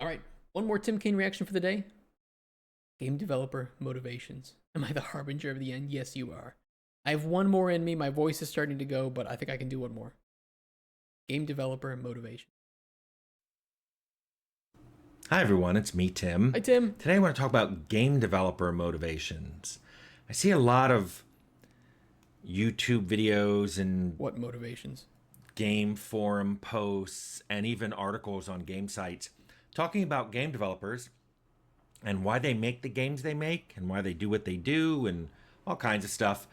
All right, one more Tim Kaine reaction for the day. Game developer motivations. Am I the harbinger of the end? Yes, you are. I have one more in me. My voice is starting to go, but I think I can do one more. Game developer motivation. Hi everyone, it's me, Tim. Hi, Tim. Today I want to talk about game developer motivations. I see a lot of YouTube videos and What motivations? game forum posts and even articles on game sites talking about game developers and why they make the games they make and why they do what they do and all kinds of stuff.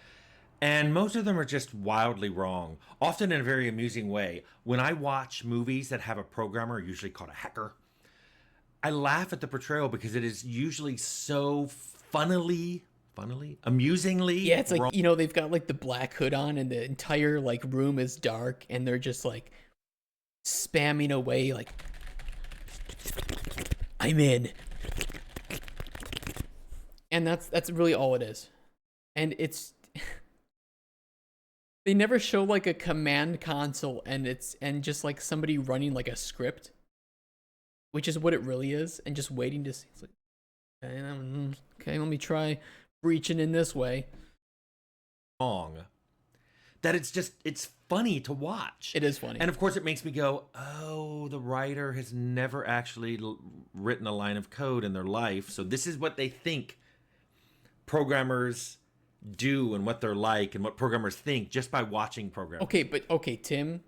And most of them are just wildly wrong, often in a very amusing way. When I watch movies that have a programmer, usually called a hacker, I laugh at the portrayal because it is usually so amusingly Yeah, it's like, wrong. they've got like the black hood on and the entire like room is dark and they're just like spamming away like I'm in. And that's really all it is. And it's they never show like a command console and just like somebody running like a script, which is what it really is, and just waiting to see. It's like, okay, let me try breaching in this way. That it's funny to watch. It is funny. And of course, it makes me go, oh, the writer has never actually written a line of code in their life. So this is what they think programmers do and what they're like and what programmers think just by watching programs. Okay, Tim.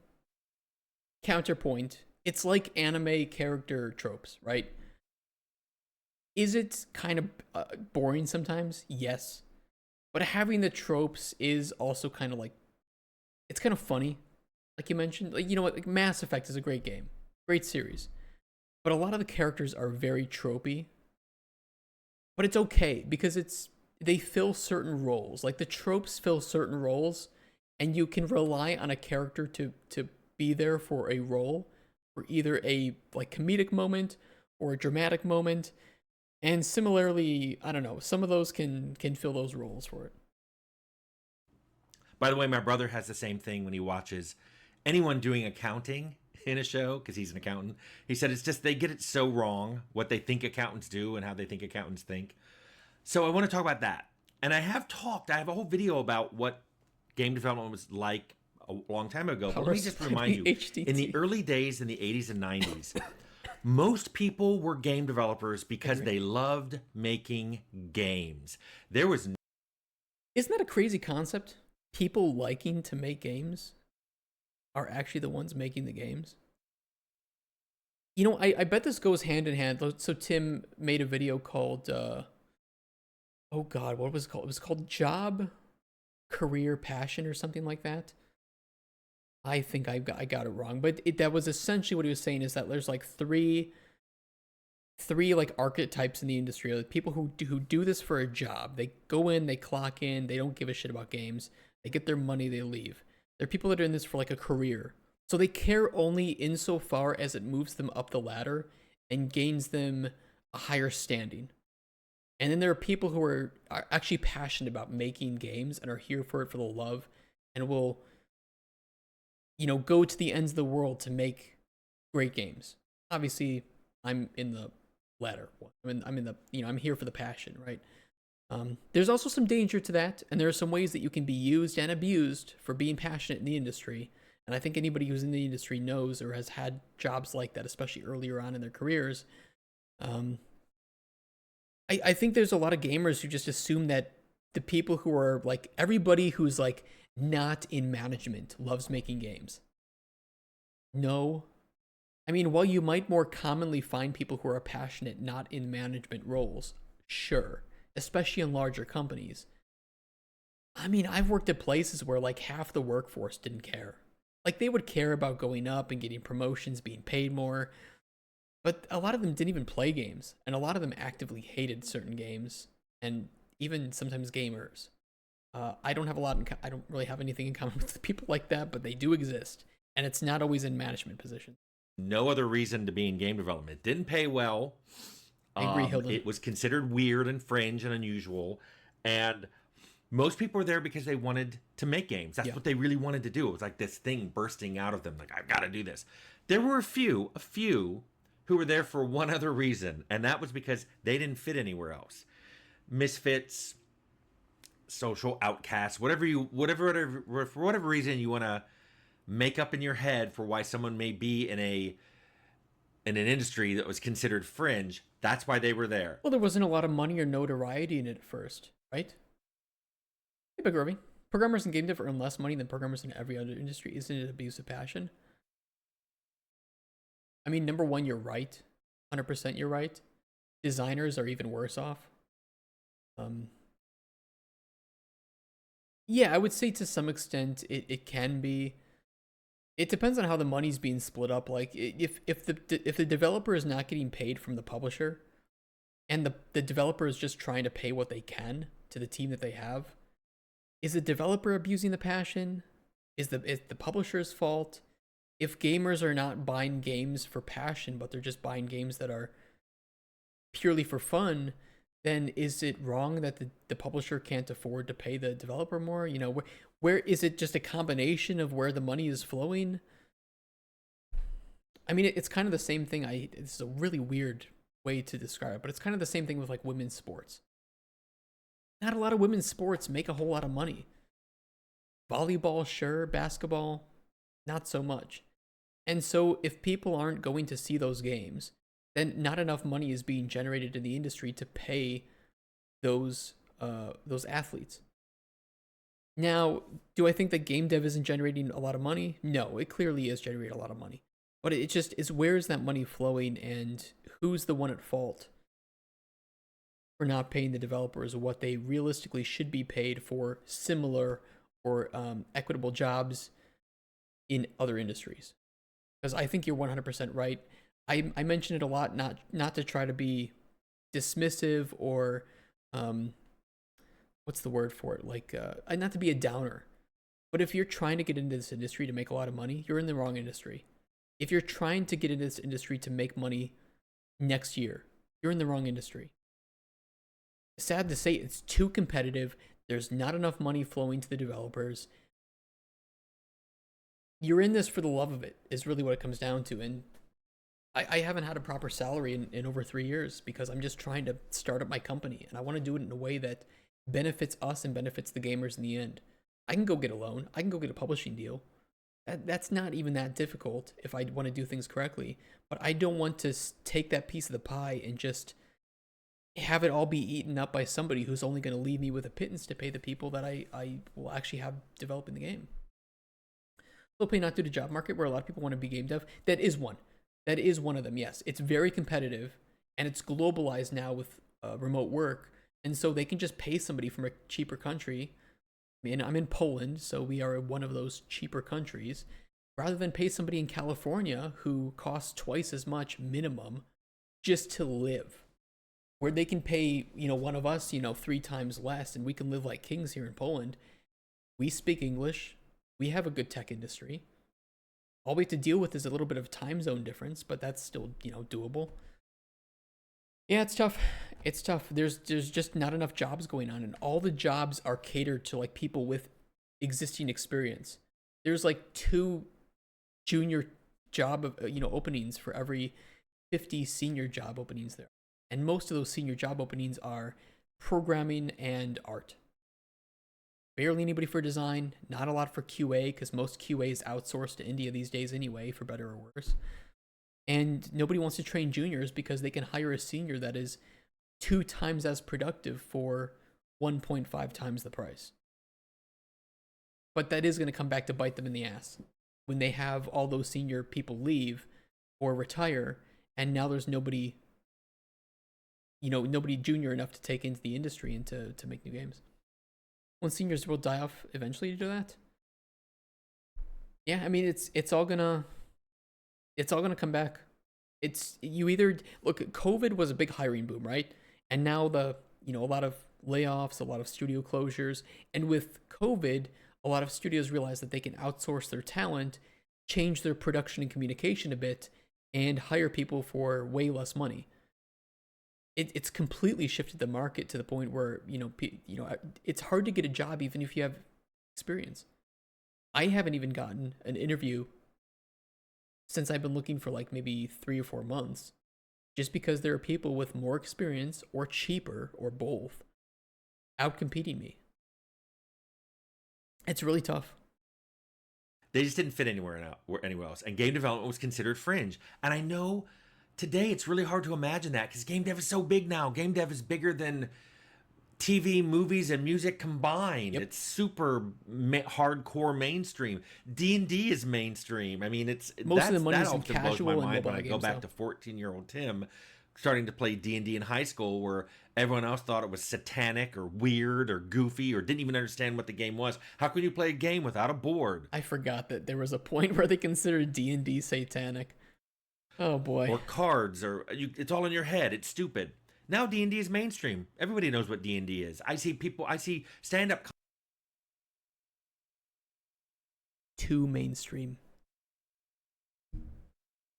Counterpoint. It's like anime character tropes, right? Is it kind of boring sometimes? Yes. But having the tropes is also kind of like, it's kind of funny. Like you mentioned, like, you know what? Like Mass Effect is a great game, great series. But a lot of the characters are very tropey. But it's okay because they fill certain roles. Like the tropes fill certain roles, and you can rely on a character to be there for a role, for either a like comedic moment or a dramatic moment. And similarly, I don't know, some of those can fill those roles for it. By the way, my brother has the same thing when he watches anyone doing accounting in a show because he's an accountant. He said it's just they get it so wrong what they think accountants do and how they think accountants think. So I want to talk about that. And I have a whole video about what game development was like a long time ago. But let me just remind you, in the early days in the 80s and 90s, most people were game developers because they loved making games. Isn't that a crazy concept? People liking to make games are actually the ones making the games. I bet this goes hand in hand. So Tim made a video called oh god, what was it called? It was called Job, Career, Passion, or something like that. I think I got it wrong, but that was essentially what he was saying, is that there's like three like archetypes in the industry. Like people who do this for a job. They go in, they clock in, they don't give a shit about games. They get their money, they leave. There are people that are in this for like a career. So they care only insofar as it moves them up the ladder and gains them a higher standing. And then there are people who are actually passionate about making games and are here for it for the love and will, go to the ends of the world to make great games. Obviously, I'm in the latter one. I'm in the, I'm here for the passion, right? There's also some danger to that, and there are some ways that you can be used and abused for being passionate in the industry. And I think anybody who's in the industry knows or has had jobs like that, especially earlier on in their careers. I think there's a lot of gamers who just assume that the people who are like, everybody who's like not in management loves making games. No. I mean, while you might more commonly find people who are passionate not in management roles, sure, especially in larger companies. I mean, I've worked at places where like half the workforce didn't care. Like they would care about going up and getting promotions, being paid more, but a lot of them didn't even play games, and a lot of them actively hated certain games, and even sometimes gamers. I don't have I don't really have anything in common with people like that, but they do exist, and it's not always in management positions. No other reason to be in game development. It didn't pay well. I agree, Hilden. It was considered weird and fringe and unusual, and most people were there because they wanted to make games. That's what they really wanted to do. It was like this thing bursting out of them. Like, I've got to do this. There were a few who were there for one other reason, and that was because they didn't fit anywhere else. Misfits, social outcasts, whatever for whatever reason you want to make up in your head for why someone may be in an industry that was considered fringe. That's why they were there. Well, there wasn't a lot of money or notoriety in it at first, right? Hey, Big Ruby. Programmers in game dev earn less money than programmers in every other industry. Isn't it abuse of passion? I mean, number one, you're right. 100% you're right. Designers are even worse off. Yeah, I would say to some extent it can be. It depends on how the money's being split up. Like if the developer is not getting paid from the publisher, and the developer is just trying to pay what they can to the team that they have, is the developer abusing the passion? Is the publisher's fault? If gamers are not buying games for passion, but they're just buying games that are purely for fun, then is it wrong that the publisher can't afford to pay the developer more? You know, where is it just a combination of where the money is flowing? I mean, it's kind of the same thing. It's a really weird way to describe it, but it's kind of the same thing with like women's sports. Not a lot of women's sports make a whole lot of money. Volleyball, sure. Basketball, not so much. And so if people aren't going to see those games, then not enough money is being generated in the industry to pay those athletes. Now, do I think that game dev isn't generating a lot of money? No, it clearly is generating a lot of money. But it just is, where is that money flowing, and who's the one at fault for not paying the developers what they realistically should be paid for similar or equitable jobs in other industries? Because I think you're 100% right. I mention it a lot, not to try to be dismissive or what's the word for it? Like not to be a downer. But if you're trying to get into this industry to make a lot of money, you're in the wrong industry. If you're trying to get into this industry to make money next year, you're in the wrong industry. Sad to say, it's too competitive. There's not enough money flowing to the developers. You're in this for the love of it, is really what it comes down to. And I haven't had a proper salary in over 3 years because I'm just trying to start up my company, and I want to do it in a way that benefits us and benefits the gamers in the end. I can go get a loan. I can go get a publishing deal. That's not even that difficult if I want to do things correctly. But I don't want to take that piece of the pie and just have it all be eaten up by somebody who's only going to leave me with a pittance to pay the people that I will actually have developing the game. Still pay not due to job market, where a lot of people want to be game dev. That is one. That is one of them, yes. It's very competitive, and it's globalized now with remote work, and so they can just pay somebody from a cheaper country. I mean, I'm in Poland, so we are one of those cheaper countries, rather than pay somebody in California who costs twice as much minimum just to live, where they can pay, one of us, 3 times less, and we can live like kings here in Poland. We speak English. We have a good tech industry. All we have to deal with is a little bit of time zone difference, but that's still, doable. Yeah, it's tough. It's tough. There's just not enough jobs going on, and all the jobs are catered to like people with existing experience. There's like 2 junior job, openings for every 50 senior job openings there. And most of those senior job openings are programming and art. Barely anybody for design, not a lot for QA, because most QA is outsourced to India these days anyway, for better or worse. And nobody wants to train juniors because they can hire a senior that is 2 times as productive for 1.5 times the price. But that is going to come back to bite them in the ass when they have all those senior people leave or retire, and now there's nobody, nobody junior enough to take into the industry and to make new games. When seniors will die off eventually to do that. Yeah, I mean it's all gonna come back. It's you either look. COVID was a big hiring boom, right? And now a lot of layoffs, a lot of studio closures, and with COVID, a lot of studios realize that they can outsource their talent, change their production and communication a bit, and hire people for way less money. It's completely shifted the market to the point where it's hard to get a job even if you have experience. I haven't even gotten an interview since I've been looking for like maybe 3 or 4 months, just because there are people with more experience or cheaper or both outcompeting me. It's really tough. They just didn't fit anywhere else. And game development was considered fringe. And I know today it's really hard to imagine that because game dev is so big now. Game dev is bigger than TV, movies, and music combined. Yep. It's super hardcore mainstream. D&D is mainstream. I mean, Most of the money that is in often blows my casual and mind when mobile I go games, back though. to 14-year-old Tim starting to play D&D in high school where everyone else thought it was satanic or weird or goofy or didn't even understand what the game was. How can you play a game without a board? I forgot that there was a point where they considered D&D satanic. Oh boy. Or cards it's all in your head. It's stupid. Now D&D is mainstream. Everybody knows what D&D is. I see stand-up Too mainstream.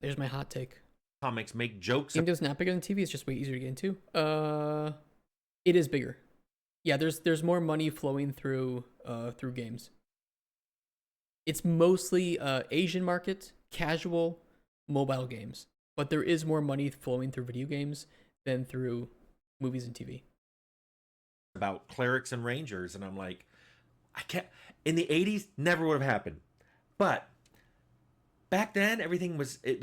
There's my hot take. comics make jokes. Game dev's not bigger than TV. It's just way easier to get into. It is bigger. Yeah, there's more money flowing through games. It's mostly Asian market, casual, mobile games, but there is more money flowing through video games than through movies and TV. About clerics and rangers, and I'm like, I can't. In the 80s, never would have happened. But back then,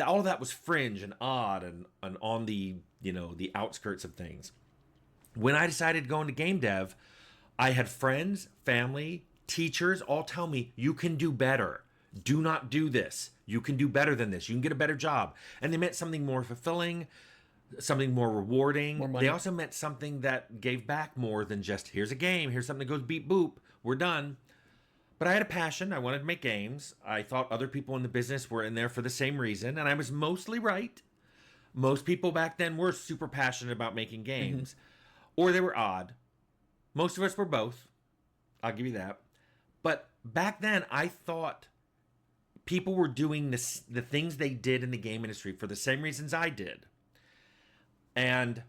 all of that was fringe and odd and on the the outskirts of things. When I decided to go into game dev, I had friends, family, teachers all tell me, you can do better. Do not do this. You can do better than this. You can get a better job. And they meant something more fulfilling, something more rewarding. More money. They also meant something that gave back more than just, here's a game, here's something that goes beep boop, we're done. But I had a passion. I wanted to make games. I thought other people in the business were in there for the same reason, and I was mostly right. Most people back then were super passionate about making games, or they were odd. Most of us were both. I'll give you that. But back then, I thought people were doing the things they did in the game industry for the same reasons I did. And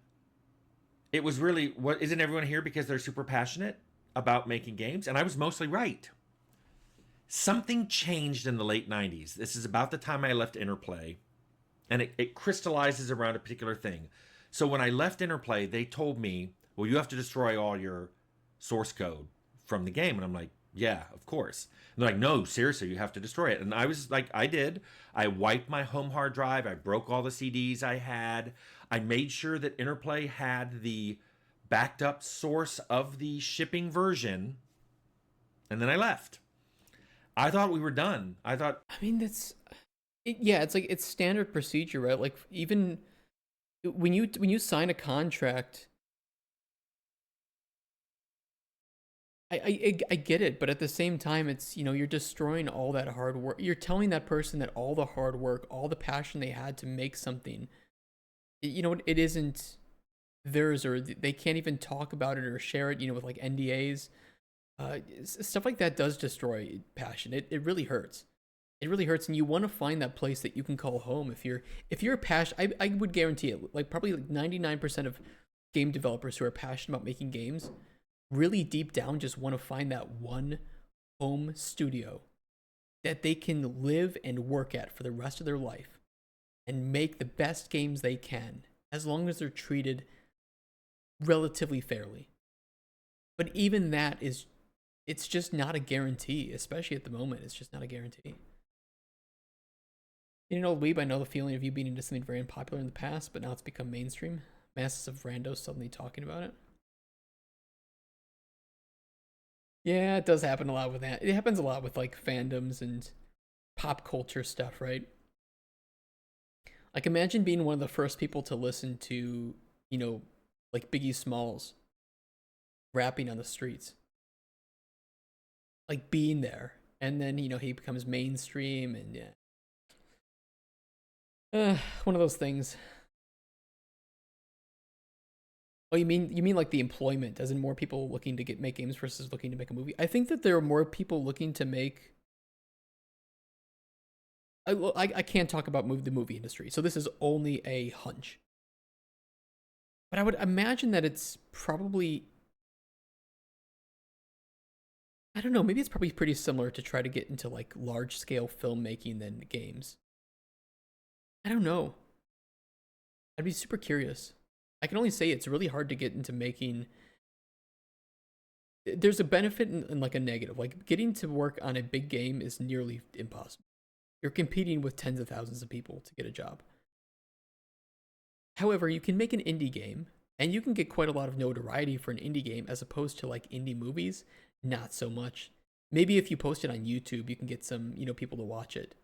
it was really, isn't everyone here because they're super passionate about making games? And I was mostly right. Something changed in the late 90s. This is about the time I left Interplay, and it crystallizes around a particular thing. So when I left Interplay, they told me, well, you have to destroy all your source code from the game. And I'm like, yeah, of course. And they're like, no, seriously, you have to destroy it. And I was like, I did. I wiped my home hard drive. I broke all the CDs I had. I made sure that Interplay had the backed up source of the shipping version. And then I left. I thought we were done. I mean, yeah, it's like it's standard procedure, right? Like even when you sign a contract, I get it, but at the same time, it's you're destroying all that hard work. You're telling that person that all the hard work, all the passion they had to make something, it isn't theirs, or they can't even talk about it or share it, with like NDAs. Stuff like that does destroy passion. It really hurts. It really hurts, and you want to find that place that you can call home. If you're passionate, I would guarantee it. Like probably like 99% of game developers who are passionate about making games, really deep down, just want to find that one home studio that they can live and work at for the rest of their life, and make the best games they can, as long as they're treated relatively fairly. But even that it's just not a guarantee, especially at the moment. It's just not a guarantee. Weeb, I know the feeling of you being into something very unpopular in the past, but now it's become mainstream. Masses of randos suddenly talking about it. Yeah, it does happen a lot with that. It happens a lot with like fandoms and pop culture stuff, right? Like imagine being one of the first people to listen to, like Biggie Smalls rapping on the streets. Like being there, and then he becomes mainstream, and one of those things. Oh, you mean like the employment, as in more people looking to make games versus looking to make a movie? I think that there are more people looking to make. I can't talk about the movie industry, so this is only a hunch. But I would imagine that it's probably, I don't know, maybe it's probably pretty similar to try to get into like large scale filmmaking than games. I don't know. I'd be super curious. I can only say it's really hard to get into making. There's a benefit and like a negative. Like getting to work on a big game is nearly impossible. You're competing with tens of thousands of people to get a job. However, you can make an indie game and you can get quite a lot of notoriety for an indie game as opposed to like indie movies. Not so much. Maybe if you post it on YouTube, you can get some, people to watch it.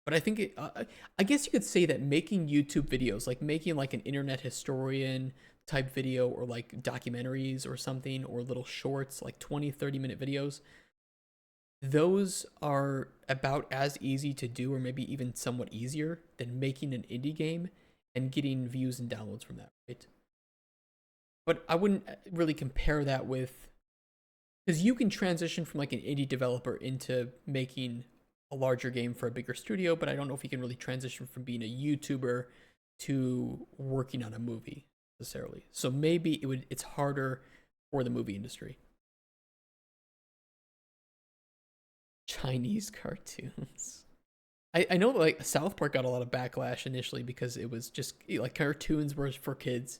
But I think I guess you could say that making YouTube videos, like making like an internet historian type video or like documentaries or something or little shorts, like 20, 30-minute videos, those are about as easy to do or maybe even somewhat easier than making an indie game and getting views and downloads from that, right? But I wouldn't really compare that with, because you can transition from like an indie developer into making a larger game for a bigger studio, but I don't know if you can really transition from being a YouTuber to working on a movie necessarily. So maybe it's harder for the movie industry. Chinese cartoons. I know like South Park got a lot of backlash initially because it was just like cartoons were for kids.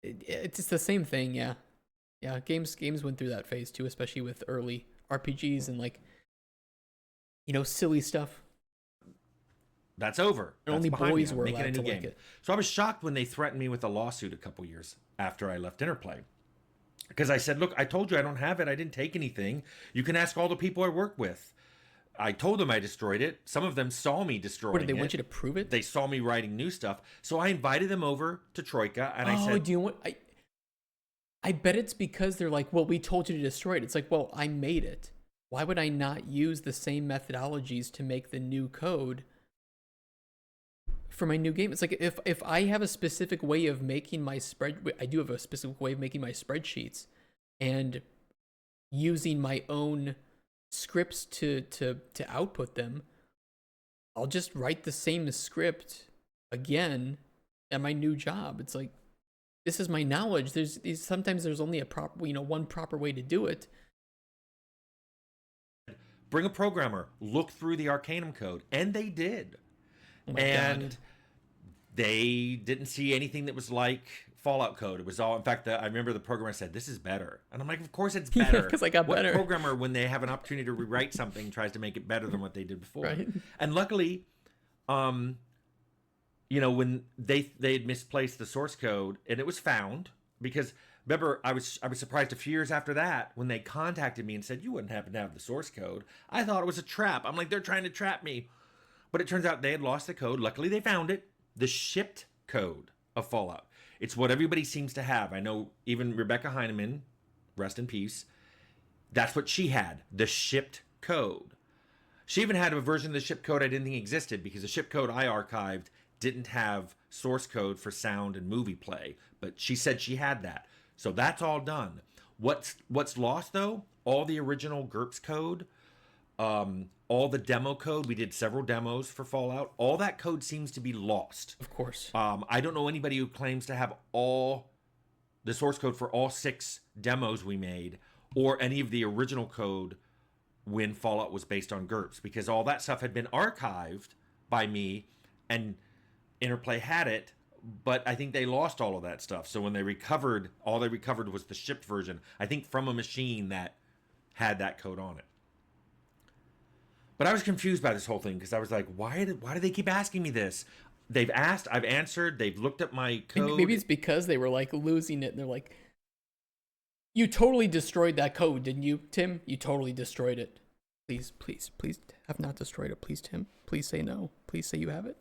It's just the same thing, yeah. Yeah, games went through that phase too, especially with early RPGs and like silly stuff. That's over. And That's only behind me. boys I'm were making a allowed new to game. like it. So I was shocked when they threatened me with a lawsuit a couple years after I left Interplay. Because I said, look, I told you I don't have it. I didn't take anything. You can ask all the people I work with. I told them I destroyed it. Some of them saw me destroying What did they it. want you to prove it? They saw me writing new stuff. So I invited them over to Troika and I said, do you want I bet it's because they're like, well, we told you to destroy it. It's like, well, I made it. Why would I not use the same methodologies to make the new code for my new game? It's like if I have a specific way of making my I do have a specific way of making my spreadsheets and using my own scripts to output them, I'll just write the same script again at my new job. It's like, this is my knowledge. Sometimes there's only a proper, one proper way to do it. bring a programmer, look through the Arcanum code. And they did. Oh my And God. they didn't see anything that was like Fallout code. It was all, in fact, I remember the programmer said, "This is better." And I'm like, of course it's Yeah, better. 'cause I got what better. programmer, when they have an opportunity to rewrite something, tries to make it better than what they did before? Right. And luckily, when they had misplaced the source code and it was found, because remember, I was surprised a few years after that when they contacted me and said, "You wouldn't happen to have the source code." I thought it was a trap. I'm like, they're trying to trap me. But it turns out they had lost the code. Luckily, they found it. The shipped code of Fallout. It's what everybody seems to have. I know even Rebecca Heineman, rest in peace, that's what she had, the shipped code. She even had a version of the shipped code I didn't think existed, because the shipped code I archived didn't have source code for sound and movie play. But she said she had that. So that's all done. What's lost, though? All the original GURPS code, all the demo code. We did several demos for Fallout. All that code seems to be lost. Of course. I don't know anybody who claims to have all the source code for all 6 demos we made, or any of the original code when Fallout was based on GURPS, because all that stuff had been archived by me and Interplay had it, but I think they lost all of that stuff. So when they recovered, all they recovered was the shipped version, I think from a machine that had that code on it. But I was confused by this whole thing, because I was like, why do they keep asking me this? They've asked, I've answered, they've looked at my code. Maybe it's because they were like losing it and they're like, you totally destroyed that code, didn't you, Tim? You totally destroyed it. Please have not destroyed it. Please, Tim. Please say no. Please say you have it.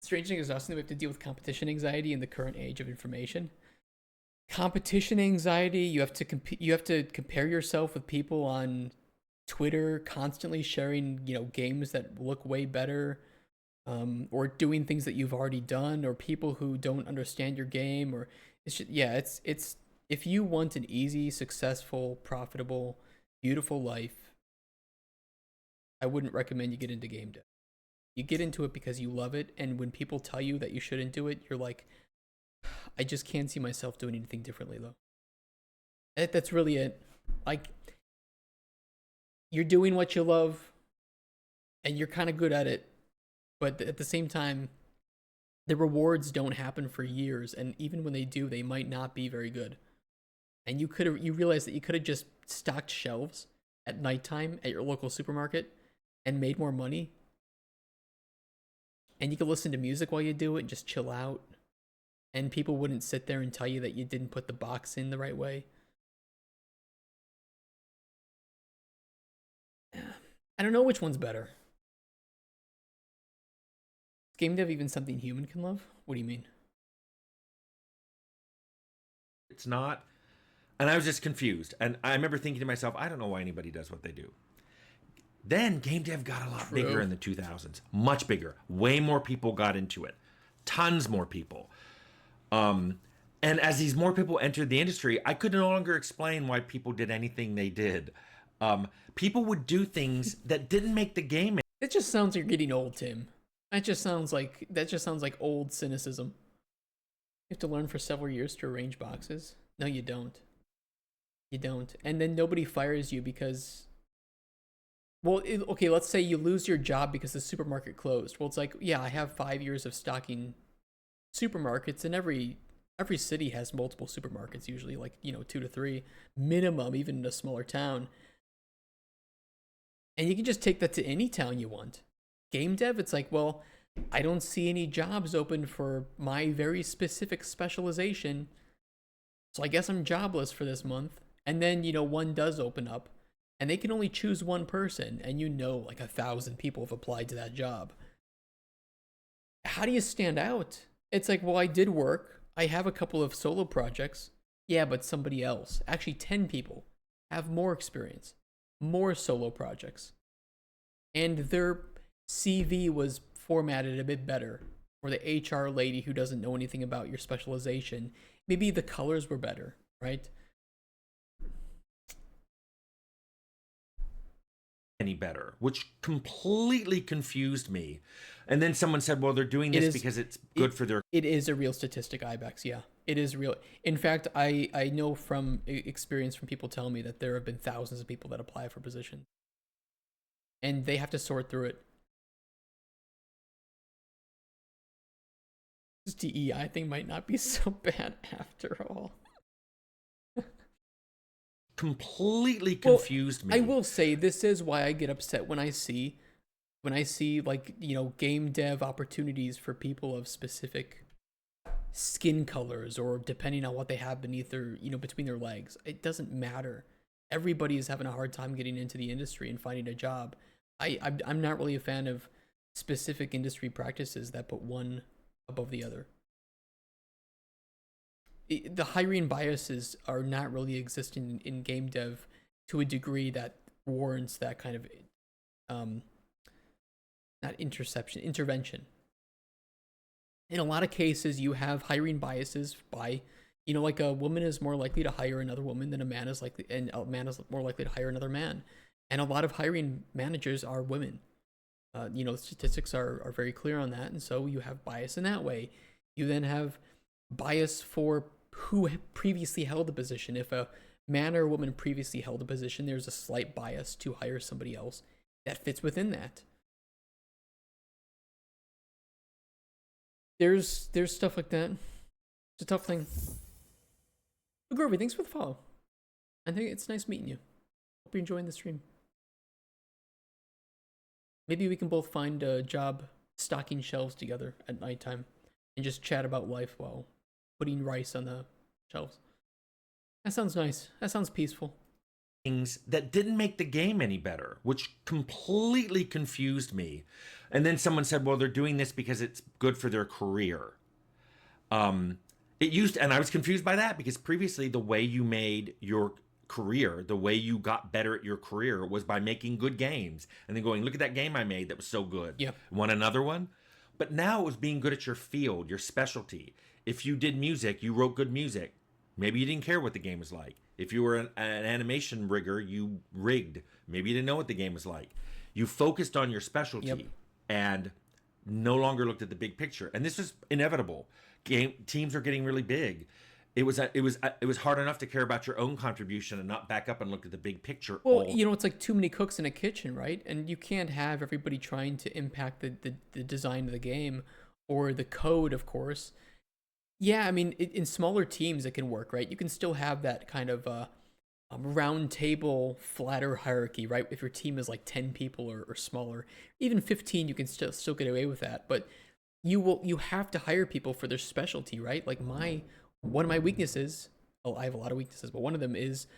Strange thing is also that we have to deal with competition anxiety in the current age of information. Competition anxiety, you have to compare yourself with people on Twitter, constantly sharing, games that look way better, or doing things that you've already done, or people who don't understand your game, or it's just, it's if you want an easy, successful, profitable, beautiful life, I wouldn't recommend you get into game dev. You get into it because you love it, and when people tell you that you shouldn't do it, you're like, I just can't see myself doing anything differently, though. That's really it. Like, you're doing what you love. and you're kind of good at it, but at the same time, the rewards don't happen for years, and even when they do, they might not be very good. And you realize that you could have just stocked shelves at nighttime at your local supermarket and made more money, and you could listen to music while you do it and just chill out, and people wouldn't sit there and tell you that you didn't put the box in the right way. I don't know which one's better. Is game dev even something human can love? What do you mean? It's not. And I was just confused. And I remember thinking to myself, I don't know why anybody does what they do. Then game dev got a lot bigger in the 2000s. Much bigger. Way more people got into it. Tons more people. And as these more people entered the industry, I could no longer explain why people did anything they did. People would do things that didn't make the game. It just sounds like you're getting old, Tim. That just sounds like old cynicism. You have to learn for several years to arrange boxes. No, you don't. You don't. And then nobody fires you because, well, okay, let's say you lose your job because the supermarket closed. Well, it's like, yeah, I have 5 years of stocking supermarkets, and every city has multiple supermarkets, usually like, 2 to 3 minimum, even in a smaller town. And you can just take that to any town you want. Game dev, it's like, well, I don't see any jobs open for my very specific specialization, so I guess I'm jobless for this month. And then, one does open up, and they can only choose one person, and like 1,000 people have applied to that job. How do you stand out? It's like, well, I did work. I have a couple of solo projects. Yeah, but somebody else, actually 10 people, have more experience, more solo projects. And their CV was formatted a bit better. Or the HR lady who doesn't know anything about your specialization, maybe the colors were better, right? Any better, which completely confused me. And then someone said, well, they're doing this because it's good for their... It is a real statistic, Ibex, yeah. It is real. In fact, I know from experience from people telling me that there have been thousands of people that apply for positions. And they have to sort through it. This DEI thing might not be so bad after all. Completely confused me. I will say this is why I get upset when I see like, game dev opportunities for people of specific skin colors, or depending on what they have beneath their, between their legs. It doesn't matter. Everybody is having a hard time getting into the industry and finding a job. I'm not really a fan of specific industry practices that put one above the other. The hiring biases are not really existing in game dev to a degree that warrants that kind of not intervention. In a lot of cases, you have hiring biases by, like a woman is more likely to hire another woman than a man is likely, and a man is more likely to hire another man. And a lot of hiring managers are women. Statistics are very clear on that, and so you have bias in that way. You then have bias for who previously held the position. If a man or a woman previously held a position, there's a slight bias to hire somebody else that fits within that. There's stuff like that. It's a tough thing. But Groovy, thanks for the follow. I think it's nice meeting you. Hope you're enjoying the stream. Maybe we can both find a job stocking shelves together at nighttime and just chat about life while putting rice on the shelves. That sounds nice. That sounds peaceful. Things that didn't make the game any better, which completely confused me. And then someone said, well, they're doing this because it's good for their career. And I was confused by that, because previously the way you made your career, the way you got better at your career, was by making good games and then going, look at that game I made that was so good. Yep. Want another one? But now it was being good at your field, your specialty. If you did music, you wrote good music. Maybe you didn't care what the game was like. If you were an animation rigger, you rigged. Maybe you didn't know what the game was like. You focused on your specialty and no longer looked at the big picture. And this is inevitable. Teams are getting really big. it was hard enough to care about your own contribution and not back up and look at the big picture Well, all. you know, it's like too many cooks in a kitchen, right? And you can't have everybody trying to impact the design of the game or the code, of course. Yeah, I mean, in smaller teams, it can work, right? You can still have that kind of round table, flatter hierarchy, right? If your team is like 10 people or smaller, even 15, you can still get away with that. But you have to hire people for their specialty, right? Like one of my weaknesses, well, I have a lot of weaknesses, but one of them is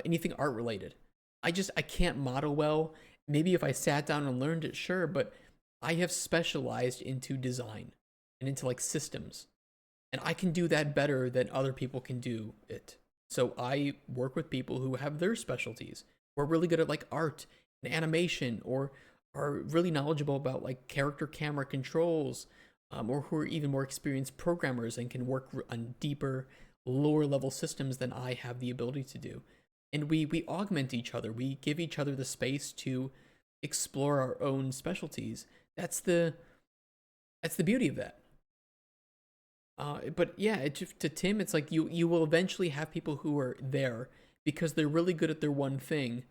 anything art related. I can't model well. Maybe if I sat down and learned it, sure, but I have specialized into design and into like systems, and I can do that better than other people can do it. So I work with people who have their specialties. We're really good at like art and animation, or are really knowledgeable about like character camera controls, or who are even more experienced programmers and can work on deeper, lower level systems than I have the ability to do. And we augment each other. We give each other the space to explore our own specialties. That's the beauty of that. But yeah, to Tim, it's like you will eventually have people who are there because they're really good at their one thing,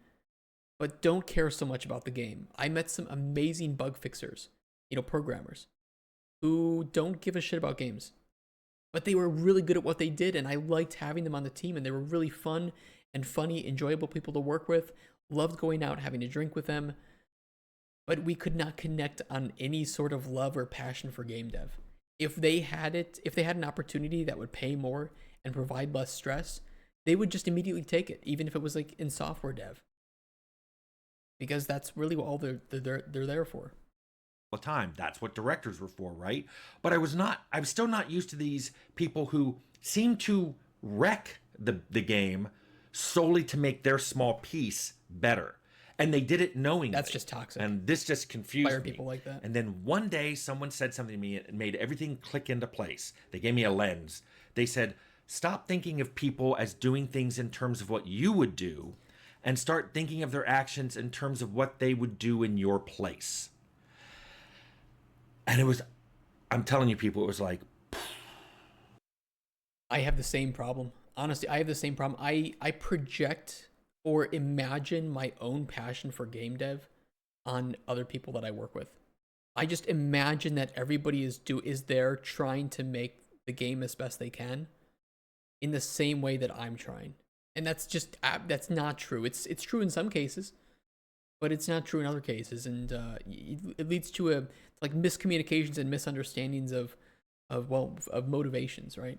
but don't care so much about the game. I met some amazing bug fixers, programmers who don't give a shit about games, but they were really good at what they did, and I liked having them on the team, and they were really fun and funny, enjoyable people to work with. Loved going out, having a drink with them, but we could not connect on any sort of love or passion for game dev. If they had an opportunity that would pay more and provide less stress, they would just immediately take it, even if it was like in software dev, because that's really all they're there for. The time. That's what directors were for, right? But I was still not used to these people who seem to wreck the game solely to make their small piece better. And they did it knowingly. That's just toxic. And this just confused Fire me. people like that. And then one day someone said something to me and made everything click into place. They gave me a lens. They said, stop thinking of people as doing things in terms of what you would do, and start thinking of their actions in terms of what they would do in your place. And I'm telling you, people, it was like, I have the same problem. Honestly, I have the same problem. I project or imagine my own passion for game dev on other people that I work with. I just imagine that everybody is there trying to make the game as best they can in the same way that I'm trying. And that's not true. It's true in some cases, but it's not true in other cases, and it leads to like miscommunications and misunderstandings of motivations, right?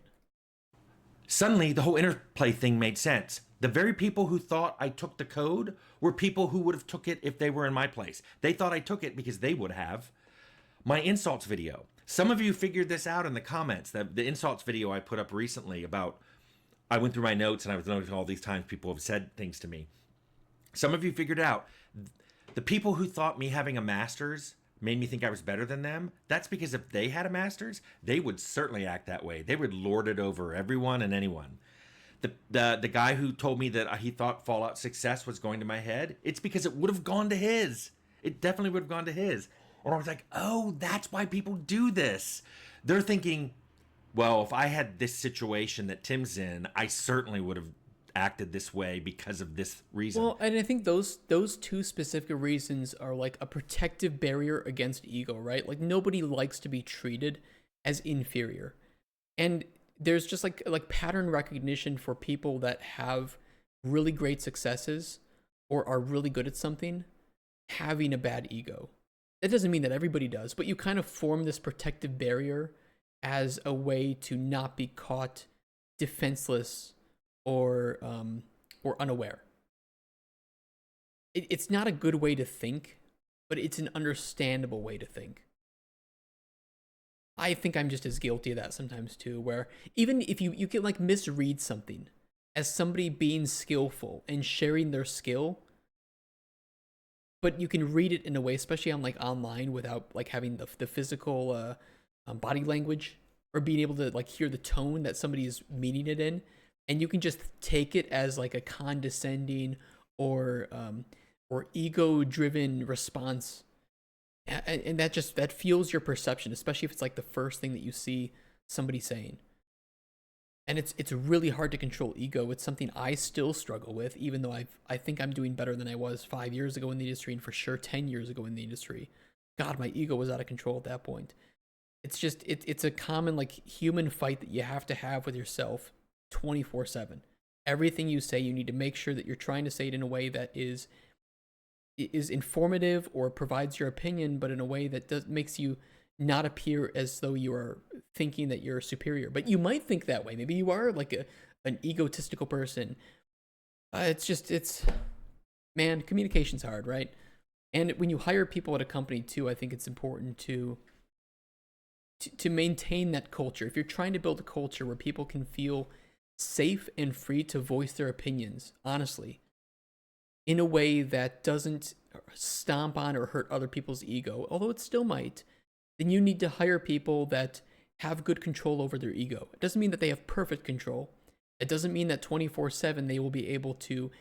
suddenly the whole interplay thing made sense. The very people who thought I took the code were people who would have took it if they were in my place. They thought I took it because they would have. My insults video. Some of you figured this out in the comments. The insults video I put up recently about, I went through my notes and I was noticing all these times people have said things to me. Some of you figured out the people who thought me having a master's made me think I was better than them. That's because if they had a master's, they would certainly act that way. They would lord it over everyone and anyone. The guy who told me that he thought Fallout Success was going to my head, it's because it would have gone to his. It definitely would have gone to his. And I was like, oh, that's why people do this. They're thinking, well, if I had this situation that Tim's in, I certainly would have acted this way because of this reason. Well, and I think those two specific reasons are like a protective barrier against ego, right? Like nobody likes to be treated as inferior. And there's just like pattern recognition for people that have really great successes or are really good at something, having a bad ego. That doesn't mean that everybody does, but you kind of form this protective barrier as a way to not be caught defenseless or unaware. It's not a good way to think, but it's an understandable way to think. I think I'm just as guilty of that sometimes too, where even if you can like misread something as somebody being skillful and sharing their skill, but you can read it in a way, especially on like online, without like having the physical body language or being able to like hear the tone that somebody is meaning it in, and you can just take it as like a condescending or ego-driven response, and that fuels your perception, especially if it's like the first thing that you see somebody saying. And it's really hard to control ego. It's something I still struggle with, even though I think I'm doing better than I was 5 years ago in the industry, and for sure 10 years ago in the industry. God, my ego was out of control at that point. It's just it's a common like human fight that you have to have with yourself 24/7. Everything you say, you need to make sure that you're trying to say it in a way that is informative or provides your opinion, but in a way that makes you not appear as though you are thinking that you're superior. But you might think that way. Maybe you are like an egotistical person. It's man, communication's hard, right? And when you hire people at a company too, I think it's important to maintain that culture. If you're trying to build a culture where people can feel safe and free to voice their opinions, honestly, in a way that doesn't stomp on or hurt other people's ego, although it still might, then you need to hire people that have good control over their ego. It doesn't mean that they have perfect control. It doesn't mean that 24/7 they will be able to,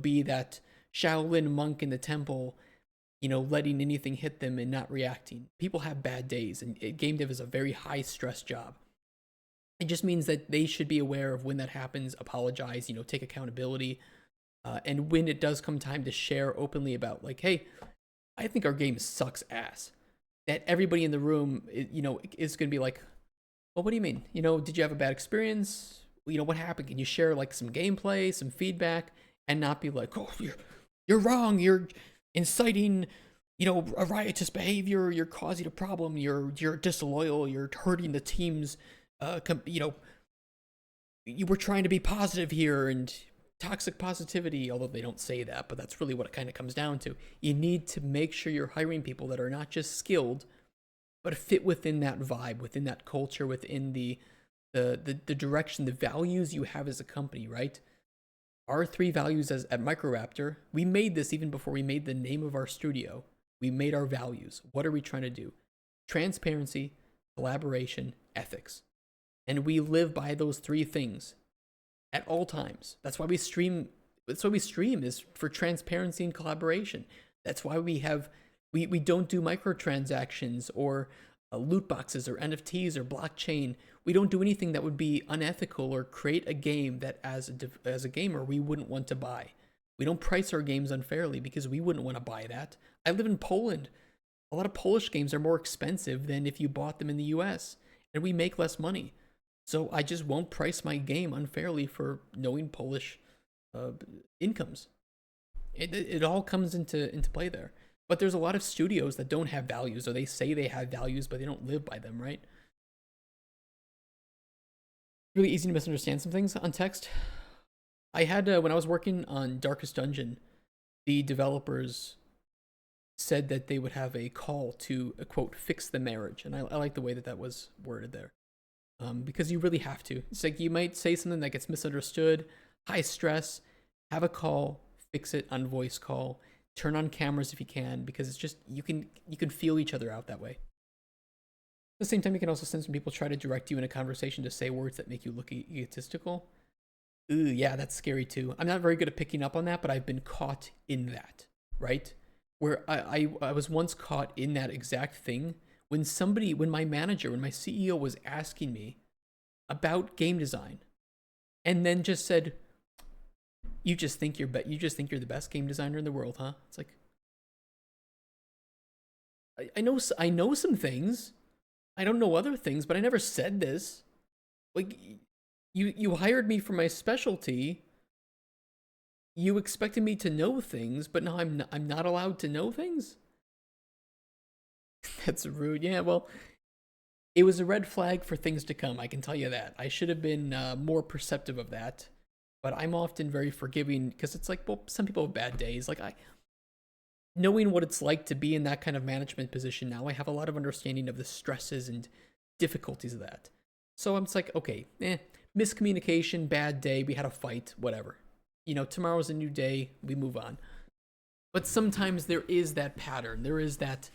be that Shaolin monk in the temple, letting anything hit them and not reacting. People have bad days, and game dev is a very high stress job. It just means that they should be aware of when that happens, apologize, take accountability. And when it does come time to share openly about, like, hey, I think our game sucks ass, that everybody in the room, is going to be like, well, what do you mean? Did you have a bad experience? What happened? Can you share like some gameplay, some feedback, and not be like, oh, you're wrong. You're inciting, a riotous behavior. You're causing a problem. You're disloyal. You're hurting the team's, you were trying to be positive here and toxic positivity, although they don't say that, but that's really what it kind of comes down to. You need to make sure you're hiring people that are not just skilled, but fit within that vibe, within that culture, within the direction, the values you have as a company, right? Our three values at Microraptor, we made this even before we made the name of our studio. We made our values. What are we trying to do? Transparency, collaboration, ethics. And we live by those three things at all times. That's why we stream. That's why we stream, is for transparency and collaboration. That's why we don't do microtransactions or loot boxes or NFTs or blockchain. We don't do anything that would be unethical or create a game that as a gamer we wouldn't want to buy. We don't price our games unfairly because we wouldn't want to buy that. I live in Poland. A lot of Polish games are more expensive than if you bought them in the US, and we make less money. So I just won't price my game unfairly for knowing Polish incomes. It all comes into play there. But there's a lot of studios that don't have values, or they say they have values, but they don't live by them, right? Really easy to misunderstand some things on text. I had, when I was working on Darkest Dungeon, the developers said that they would have a call to, quote, fix the marriage. And I like the way that was worded there. Because you really have to. It's like you might say something that gets misunderstood, high stress, have a call, fix it on voice call, turn on cameras if you can, because it's just, you can feel each other out that way. At the same time, you can also sense when people try to direct you in a conversation to say words that make you look egotistical. Ooh, yeah, that's scary too. I'm not very good at picking up on that, but I've been caught in that, right? Where I was once caught in that exact thing when my manager, when my CEO was asking me about game design, and then just said, you just think you're the best game designer in the world, huh? It's like, I know some things. I don't know other things, but I never said this. Like, you hired me for my specialty. You expected me to know things, but now I'm not allowed to know things? That's rude. Yeah, well, it was a red flag for things to come, I can tell you that. I should have been more perceptive of that. But I'm often very forgiving because it's like, well, some people have bad days. Like, knowing what it's like to be in that kind of management position now, I have a lot of understanding of the stresses and difficulties of that. So I'm just like, okay, miscommunication, bad day, we had a fight, whatever. Tomorrow's a new day, we move on. But sometimes there is that pattern, there is that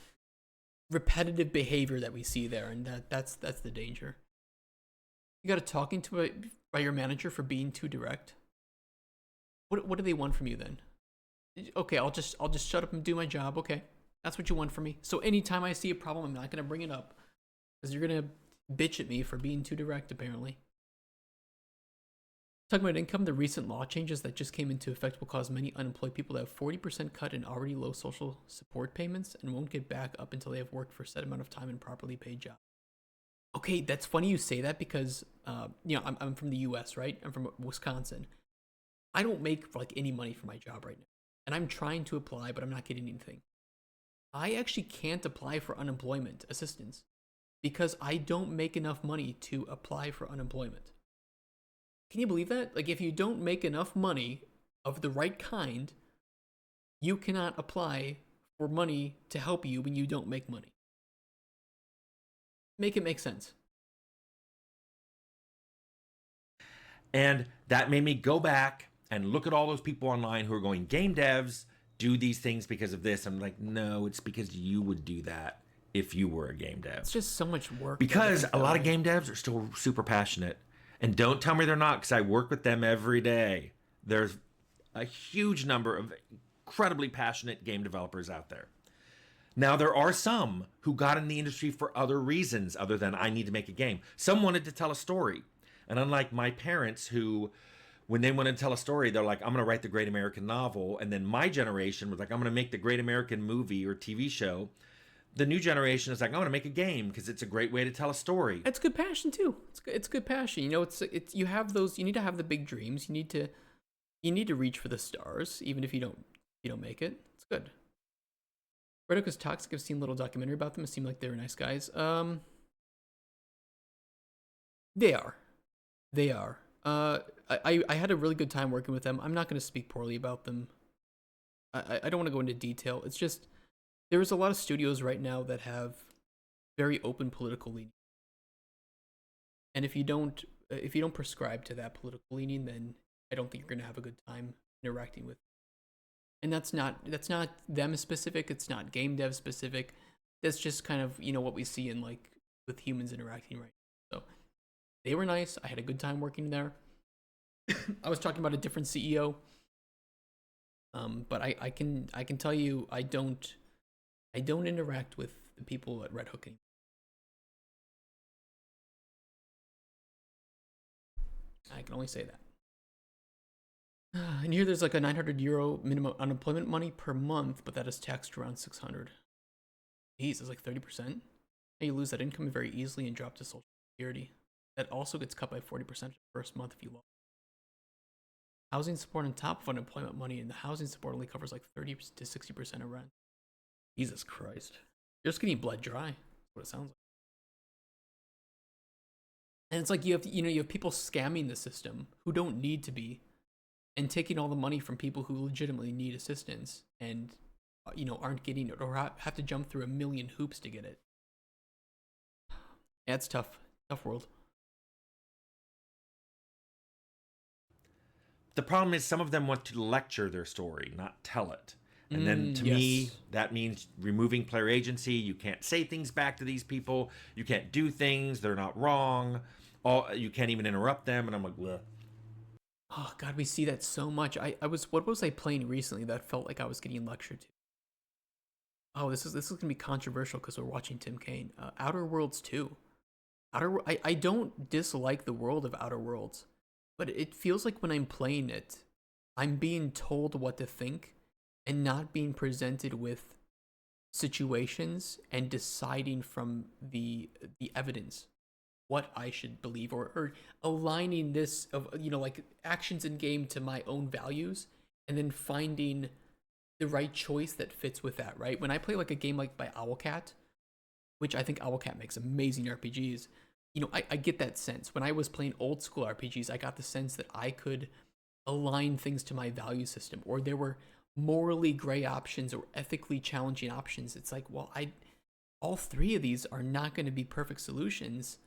repetitive behavior that we see there, and that's the danger. You got a talking to by your manager for being too direct. What do they want from you then? Okay, I'll just shut up and do my job. Okay, that's what you want from me. So anytime I see a problem, I'm not gonna bring it up because you're gonna bitch at me for being too direct, apparently. Talking about income, the recent law changes that just came into effect will cause many unemployed people to have 40% cut in already low social support payments and won't get back up until they have worked for a set amount of time in properly paid jobs. Okay, that's funny you say that because, I'm from the U.S., right? I'm from Wisconsin. I don't make like any money for my job right now, and I'm trying to apply, but I'm not getting anything. I actually can't apply for unemployment assistance because I don't make enough money to apply for unemployment. Can you believe that? Like, if you don't make enough money of the right kind, you cannot apply for money to help you when you don't make money. Make it make sense. And that made me go back and look at all those people online who are going, game devs do these things because of this. I'm like, no, it's because you would do that if you were a game dev. It's just so much work. Because a lot of game devs are still super passionate. And don't tell me they're not, because I work with them every day. There's a huge number of incredibly passionate game developers out there. Now, there are some who got in the industry for other reasons other than I need to make a game. Some wanted to tell a story. And unlike my parents who, when they wanted to tell a story, they're like, I'm going to write the great American novel. And then my generation was like, I'm going to make the great American movie or TV show. The new generation is like, I want to make a game because it's a great way to tell a story. It's good passion too. It's good passion. You know, it's you have those. You need to have the big dreams. You need to reach for the stars, even if you don't make it. It's good. Red Oak is toxic. I've seen a little documentary about them. It seemed like they were nice guys. They are. They are. I had a really good time working with them. I'm not going to speak poorly about them. I don't want to go into detail. It's just there's a lot of studios right now that have very open political leaning, and if you don't prescribe to that political leaning, then I don't think you're going to have a good time interacting with. And that's not them specific. It's not game dev specific. That's just kind of what we see in like with humans interacting right now. So they were nice. I had a good time working there. I was talking about a different CEO, but I can tell you I don't interact with the people at Red Hook anymore. I can only say that. And here there's like a 900 euro minimum unemployment money per month, but that is taxed around 600. Geez, it's like 30%. You lose that income very easily and drop to Social Security. That also gets cut by 40% the first month if you lost. Housing support on top of unemployment money, and the housing support only covers like 30 to 60% of rent. Jesus Christ. You're just getting bled dry. That's what it sounds like. And it's like you have people scamming the system who don't need to be, and taking all the money from people who legitimately need assistance and aren't getting it or have to jump through a million hoops to get it. Yeah, it's tough world. The problem is some of them want to lecture their story, not tell it. And then to me, that means removing player agency. You can't say things back to these people. You can't do things. They're not wrong. You can't even interrupt them. And I'm like, bleh. Oh God, we see that so much. What was I playing recently that felt like I was getting lectured to? Oh, this is gonna be controversial because we're watching Tim Cain. Outer Worlds 2. I don't dislike the world of Outer Worlds, but it feels like when I'm playing it, I'm being told what to think and not being presented with situations and deciding from the evidence what I should believe, or aligning this of like actions in game to my own values, and then finding the right choice that fits with that. Right? When I play like a game like by Owlcat, which I think Owlcat makes amazing RPGs, I get that sense. When I was playing old school RPGs, I got the sense that I could align things to my value system, or there were morally gray options or ethically challenging options. It's like, well, all three of these are not going to be perfect solutions,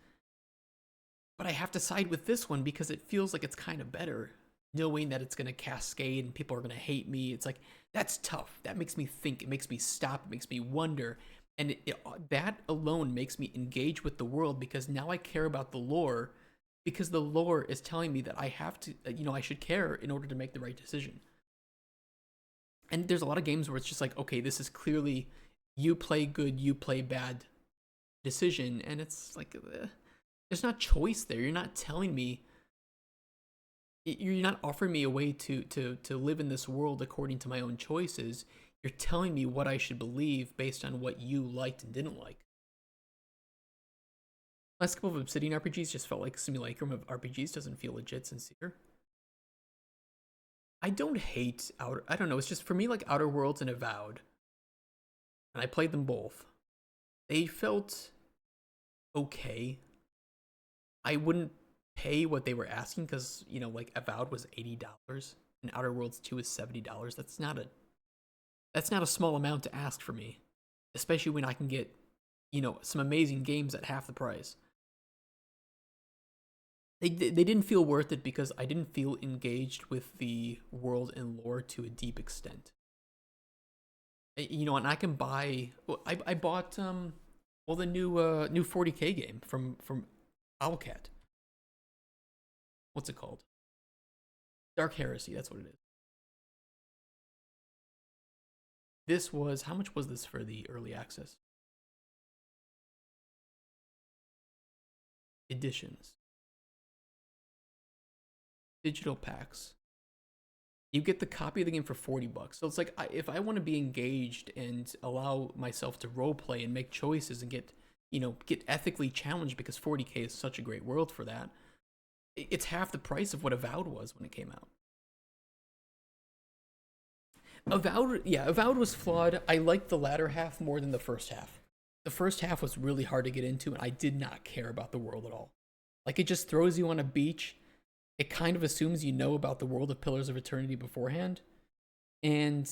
but I have to side with this one because it feels like it's kind of better, knowing that it's going to cascade and people are going to hate me. It's like, that's tough. That makes me think. It makes me stop. It makes me wonder. And that alone makes me engage with the world, because now I care about the lore, because the lore is telling me that I have to, I should care in order to make the right decision. And there's a lot of games where it's just like, okay, this is clearly you play good, you play bad decision. And it's like, there's not choice there. You're not telling me You're not offering me a way to live in this world according to my own choices. You're telling me what I should believe based on what you liked and didn't like. Last couple of Obsidian RPGs just felt like simulacrum of RPGs. Doesn't feel legit, sincere. I don't hate Outer. I don't know. It's just for me like Outer Worlds and Avowed, and I played them both. They felt okay. I wouldn't pay what they were asking because like Avowed was $80 and Outer Worlds 2 is $70. That's not a small amount to ask for me, especially when I can get some amazing games at half the price. They didn't feel worth it because I didn't feel engaged with the world and lore to a deep extent. And I can buy. Well, I bought the new 40K game from Owlcat. What's it called? Dark Heresy. That's what it is. This was how much was this for the early access editions? Digital packs. You get the copy of the game for $40. So it's like if I want to be engaged and allow myself to roleplay and make choices and get ethically challenged because 40K is such a great world for that. It's half the price of what Avowed was when it came out. Avowed was flawed. I liked the latter half more than the first half. The first half was really hard to get into, and I did not care about the world at all. Like, it just throws you on a beach. It kind of assumes you know about the world of Pillars of Eternity beforehand. And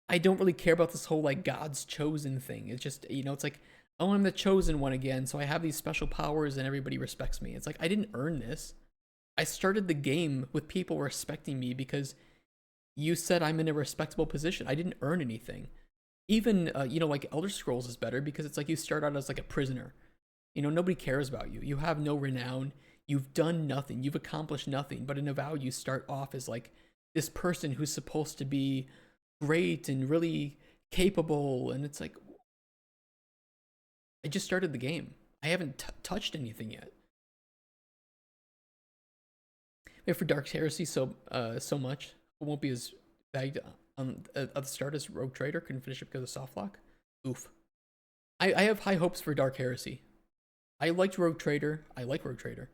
I don't really care about this whole, like, God's chosen thing. It's just, it's like, oh, I'm the chosen one again, so I have these special powers and everybody respects me. It's like, I didn't earn this. I started the game with people respecting me because you said I'm in a respectable position. I didn't earn anything. Even, like Elder Scrolls is better because it's like you start out as like a prisoner. Nobody cares about you. You have no renown. You've done nothing. You've accomplished nothing. But in Avowed, you start off as like this person who's supposed to be great and really capable. And it's like, I just started the game. I haven't touched anything yet. Wait for Dark Heresy so much. It won't be as bagged at the start as Rogue Trader. Couldn't finish it because of soft lock. Oof. I have high hopes for Dark Heresy. I liked Rogue Trader. I like Rogue Trader.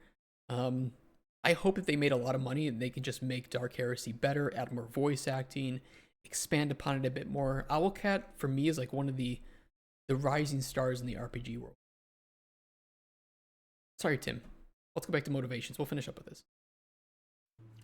I hope that they made a lot of money and they can just make Dark Heresy better, add more voice acting, expand upon it a bit more. Owlcat for me is like one of the rising stars in the RPG world. Sorry, Tim. Let's go back to motivations. We'll finish up with this.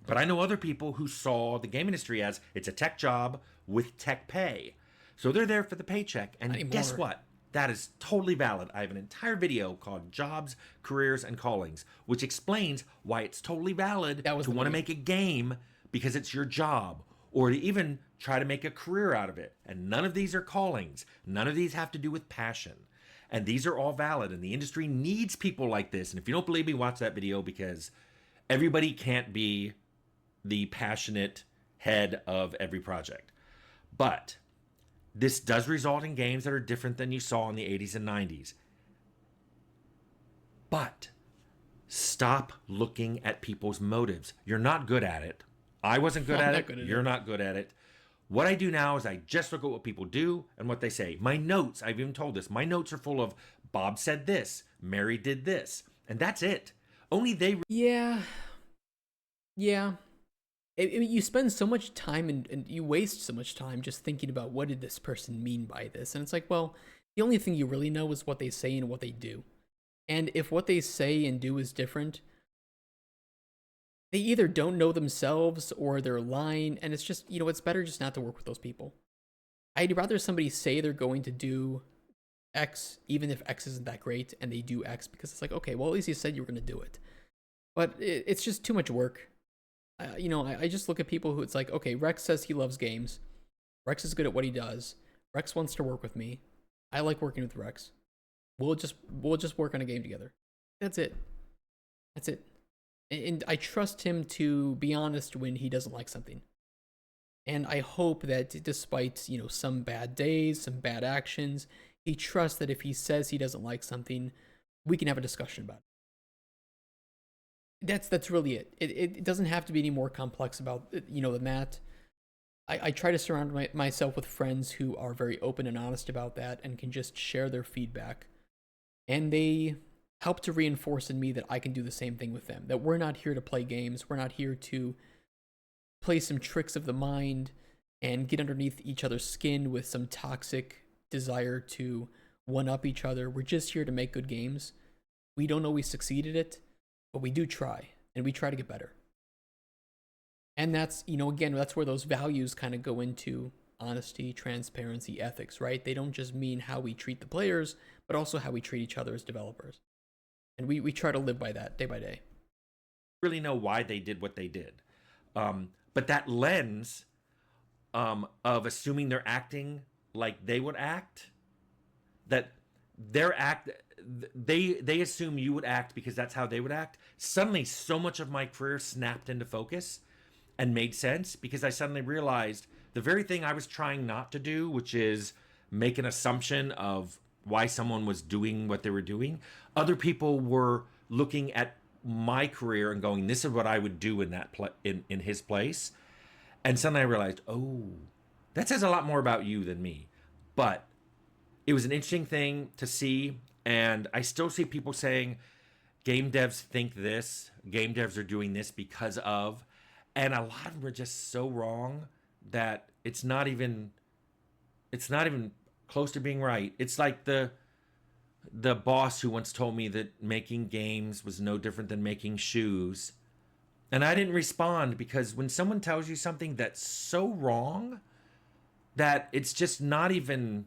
But I know other people who saw the game industry as it's a tech job with tech pay. So they're there for the paycheck. And guess what? That is totally valid. I have an entire video called Jobs, Careers, and Callings, which explains why it's totally valid to want to make a game because it's your job, or to even try to make a career out of it. And none of these are callings. None of these have to do with passion. And these are all valid, and the industry needs people like this. And if you don't believe me, watch that video, because everybody can't be the passionate head of every project. But this does result in games that are different than you saw in the 80s and 90s. But stop looking at people's motives. You're not good at it. I wasn't good at it. You're not good at it. What I do now is I just look at what people do and what they say. My notes, I've even told this, my notes are full of Bob said this, Mary did this, and that's it. Only they... Yeah. You spend so much time and you waste so much time just thinking about what did this person mean by this. And it's like, well, the only thing you really know is what they say and what they do. And if what they say and do is different, they either don't know themselves or they're lying. And it's just, it's better just not to work with those people. I'd rather somebody say they're going to do X, even if X isn't that great, and they do X, because it's like, okay, well, at least you said you were going to do it. But it's just too much work. I just look at people who it's like, okay, Rex says he loves games. Rex is good at what he does. Rex wants to work with me. I like working with Rex. We'll just work on a game together. That's it. And I trust him to be honest when he doesn't like something. And I hope that despite, some bad days, some bad actions, he trusts that if he says he doesn't like something, we can have a discussion about it. That's really it. It doesn't have to be any more complex about than that. I try to surround myself with friends who are very open and honest about that and can just share their feedback. And they help to reinforce in me that I can do the same thing with them. That we're not here to play games. We're not here to play some tricks of the mind and get underneath each other's skin with some toxic desire to one up each other. We're just here to make good games. We don't always succeed at it, but we do try, and we try to get better. And that's, again, that's where those values kind of go into honesty, transparency, ethics, right? They don't just mean how we treat the players, but also how we treat each other as developers. And we try to live by that day by day. Really know why they did what they did. But that lens of assuming they're acting like they would act, that they assume you would act because that's how they would act. Suddenly, so much of my career snapped into focus and made sense because I suddenly realized the very thing I was trying not to do, which is make an assumption of why someone was doing what they were doing. Other people were looking at my career and going, "This is what I would do in that in his place." And suddenly I realized, oh, that says a lot more about you than me. But it was an interesting thing to see, and I still see people saying game devs think this, game devs are doing this because of, and a lot of them are just so wrong that it's not even close to being right. It's like the boss who once told me that making games was no different than making shoes. And I didn't respond because when someone tells you something that's so wrong that it's just not even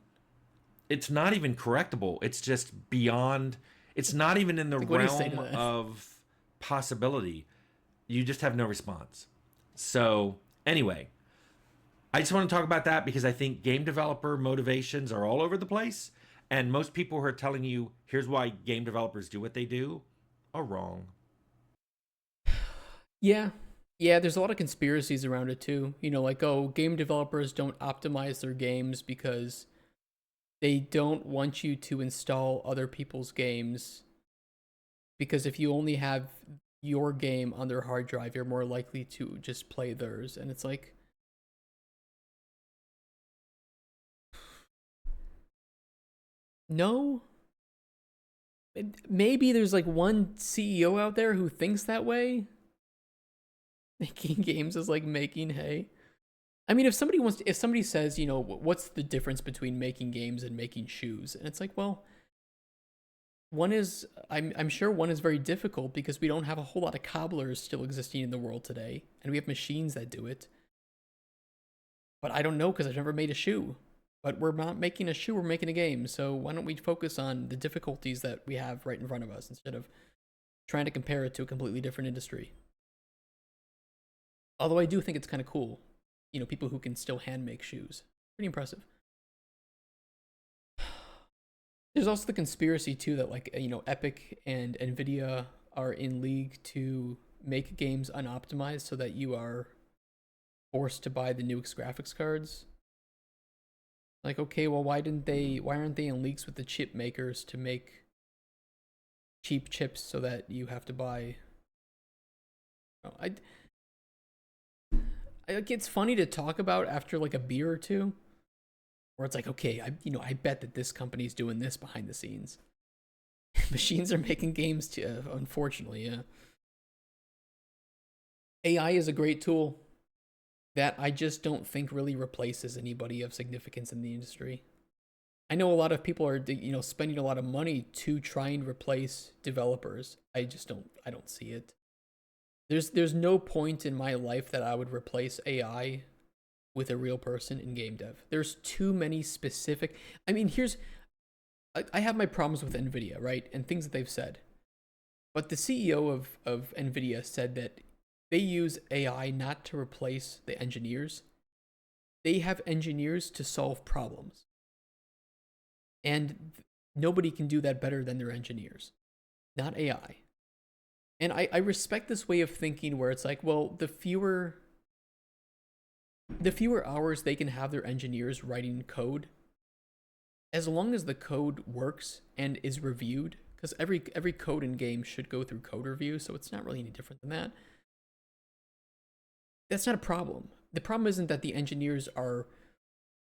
correctable. It's just beyond, it's not even in the Like, what do you say to realm that? of possibility. You just have no response. So anyway, I just want to talk about that because I think game developer motivations are all over the place. And most people who are telling you, here's why game developers do what they do, are wrong. Yeah. Yeah, there's a lot of conspiracies around it too. Like, oh, game developers don't optimize their games because they don't want you to install other people's games. Because if you only have your game on their hard drive, you're more likely to just play theirs. And it's like, no. Maybe there's like one CEO out there who thinks that way. Making games is like making hay. I mean, if somebody says, what's the difference between making games and making shoes? And it's like, well, I'm sure one is very difficult because we don't have a whole lot of cobblers still existing in the world today, and we have machines that do it. But I don't know because I've never made a shoe. But we're not making a shoe, we're making a game. So why don't we focus on the difficulties that we have right in front of us instead of trying to compare it to a completely different industry? Although I do think it's kind of cool, people who can still hand make shoes. Pretty impressive. There's also the conspiracy too that like Epic and Nvidia are in league to make games unoptimized so that you are forced to buy the newest graphics cards. Like, okay, well, why aren't they in leagues with the chip makers to make cheap chips so that you have to buy? Like, it's funny to talk about after like a beer or two, where it's like, okay, I bet that this company's doing this behind the scenes. Machines are making games too, unfortunately, yeah. AI is a great tool that I just don't think really replaces anybody of significance in the industry. I know a lot of people are, spending a lot of money to try and replace developers. I don't see it. There's no point in my life that I would replace AI with a real person in game dev. There's too many specific. I mean, I have my problems with Nvidia, right, and things that they've said. But the CEO of Nvidia said that they use AI not to replace the engineers. They have engineers to solve problems. And nobody can do that better than their engineers, not AI. And I respect this way of thinking where it's like, well, the fewer hours they can have their engineers writing code, as long as the code works and is reviewed because every code in game should go through code review, so it's not really any different than that. That's not a problem. The problem isn't that the engineers are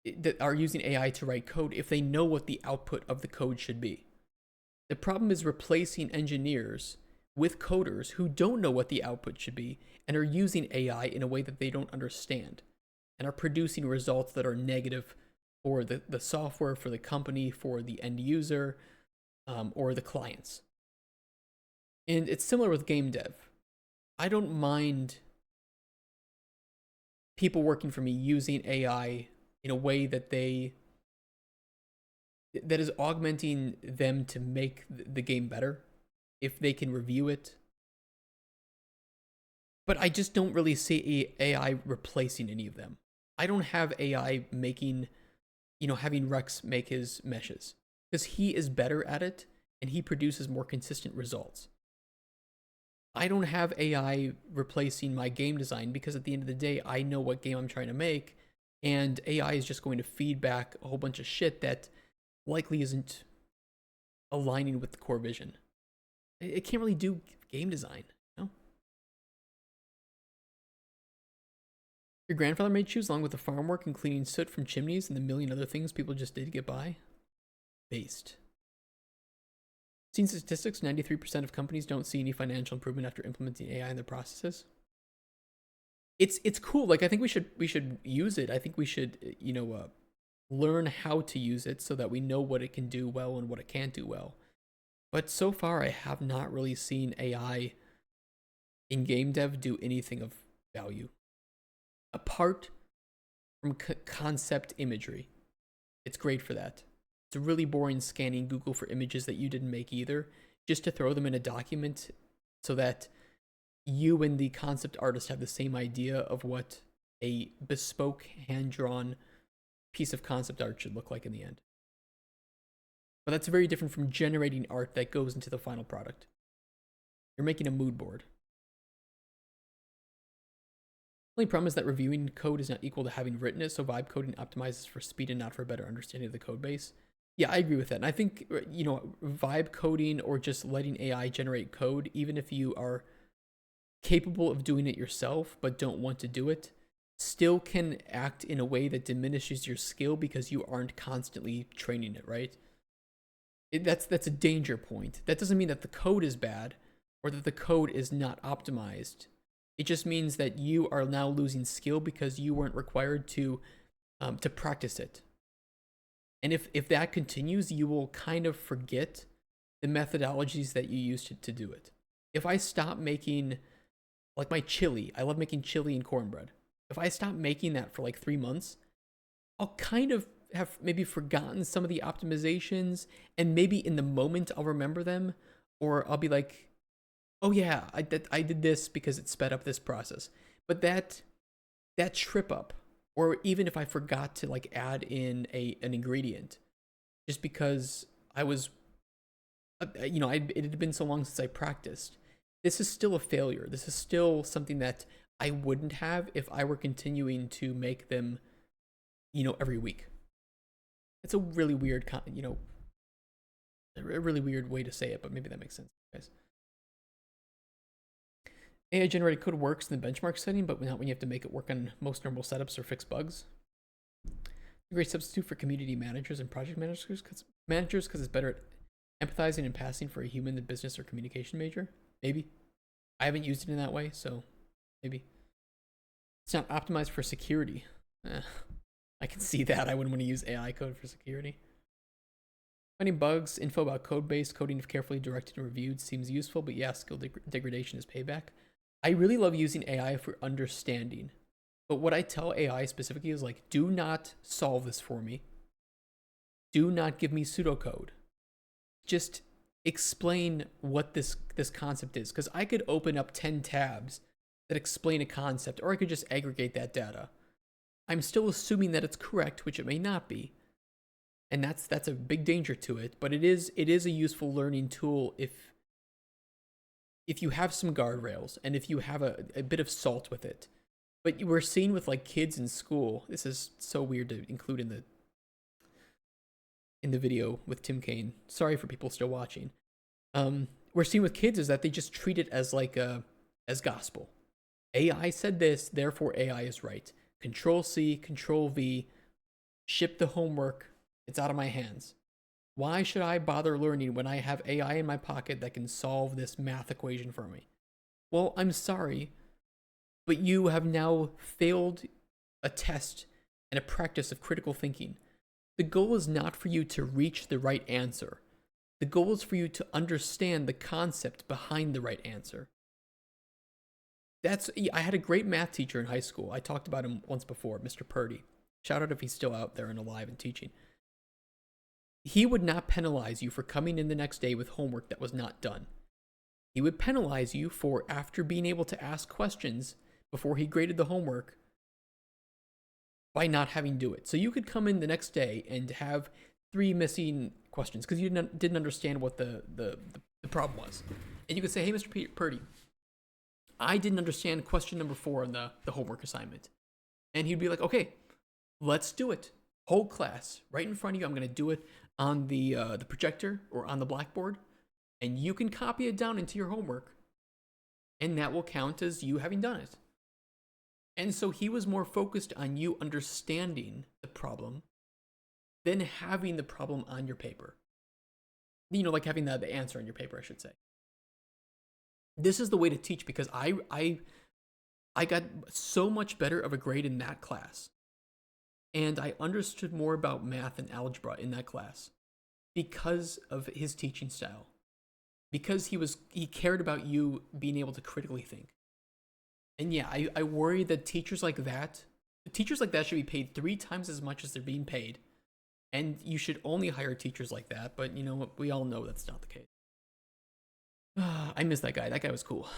using AI to write code if they know what the output of the code should be. The problem is replacing engineers with coders who don't know what the output should be and are using AI in a way that they don't understand and are producing results that are negative for the software, for the company, for the end user, or the clients. And it's similar with game dev. I don't mind people working for me using AI in a way that is augmenting them to make the game better if they can review it. But I just don't really see AI replacing any of them. I don't have AI making, having Rex make his meshes, because he is better at it and he produces more consistent results. I don't have AI replacing my game design, because at the end of the day, I know what game I'm trying to make, and AI is just going to feed back a whole bunch of shit that likely isn't aligning with the core vision. It can't really do game design, you know? Your grandfather made shoes along with the farm work and cleaning soot from chimneys and the million other things people just did to get by. Based. Seen statistics, 93% of companies don't see any financial improvement after implementing AI in their processes. It's cool. Like, I think we should use it. I think we should, learn how to use it so that we know what it can do well and what it can't do well. But so far, I have not really seen AI in game dev do anything of value, apart from concept imagery. It's great for that. It's really boring scanning Google for images that you didn't make either, just to throw them in a document so that you and the concept artist have the same idea of what a bespoke, hand-drawn piece of concept art should look like in the end. But that's very different from generating art that goes into the final product. You're making a mood board. The only problem is that reviewing code is not equal to having written it, so vibe coding optimizes for speed and not for a better understanding of the code base. Yeah, I agree with that. And I think, vibe coding or just letting AI generate code, even if you are capable of doing it yourself but don't want to do it, still can act in a way that diminishes your skill because you aren't constantly training it, right? That's a danger point. That doesn't mean that the code is bad or that the code is not optimized. It just means that you are now losing skill because you weren't required to practice it. And if that continues, you will kind of forget the methodologies that you used to do it. If I stop making, like, my chili, I love making chili and cornbread. If I stop making that for like 3 months, I'll kind of have maybe forgotten some of the optimizations, and maybe in the moment I'll remember them, or I'll be like, oh yeah, I did this because it sped up this process. But that trip up, or even if I forgot to like add in an ingredient, just because I was, it had been so long since I practiced, this is still a failure. This is still something that I wouldn't have if I were continuing to make them, every week. It's a really weird, a really weird way to say it, but maybe that makes sense, guys. AI generated code works in the benchmark setting, but not when you have to make it work on most normal setups or fix bugs. A great substitute for community managers and project managers because it's better at empathizing and passing for a human than business or communication major. Maybe. I haven't used it in that way, so maybe. It's not optimized for security. I can see that. I wouldn't want to use AI code for security. Finding bugs, info about code base, coding if carefully directed and reviewed seems useful, but yeah, skill degradation is payback. I really love using AI for understanding. But what I tell AI specifically is like, do not solve this for me. Do not give me pseudocode. Just explain what this concept is. Because I could open up 10 tabs that explain a concept, or I could just aggregate that data. I'm still assuming that it's correct, which it may not be. And that's a big danger to it. But it is a useful learning tool if you have some guardrails and if you have a bit of salt with it. But we're seeing with like kids in school, this is so weird to include in the video with Tim Cain. Sorry for people still watching. we're seeing with kids is that they just treat it as like as gospel. AI said this, therefore AI is right. Control C, Control V, ship the homework. It's out of my hands. Why should I bother learning when I have AI in my pocket that can solve this math equation for me? Well, I'm sorry, but you have now failed a test and a practice of critical thinking. The goal is not for you to reach the right answer. The goal is for you to understand the concept behind the right answer. I had a great math teacher in high school. I talked about him once before, Mr. Purdy. Shout out if he's still out there and alive and teaching. He would not penalize you for coming in the next day with homework that was not done. He would penalize you for, after being able to ask questions before he graded the homework, by not having to do it. So you could come in the next day and have 3 missing questions because you didn't understand what the problem was. And you could say, hey, Mr. Purdy, I didn't understand question number 4 on the homework assignment. And he'd be like, okay, let's do it. Whole class, right in front of you. I'm going to do it on the projector or on the blackboard. And you can copy it down into your homework. And that will count as you having done it. And so he was more focused on you understanding the problem than having the problem on your paper. You know, like having the answer on your paper, I should say. This is the way to teach because I got so much better of a grade in that class. And I understood more about math and algebra in that class because of his teaching style. Because he cared about you being able to critically think. And yeah, I worry that teachers like that should be paid 3 times as much as they're being paid. And you should only hire teachers like that, but you know what? We all know that's not the case. I miss that guy. That guy was cool.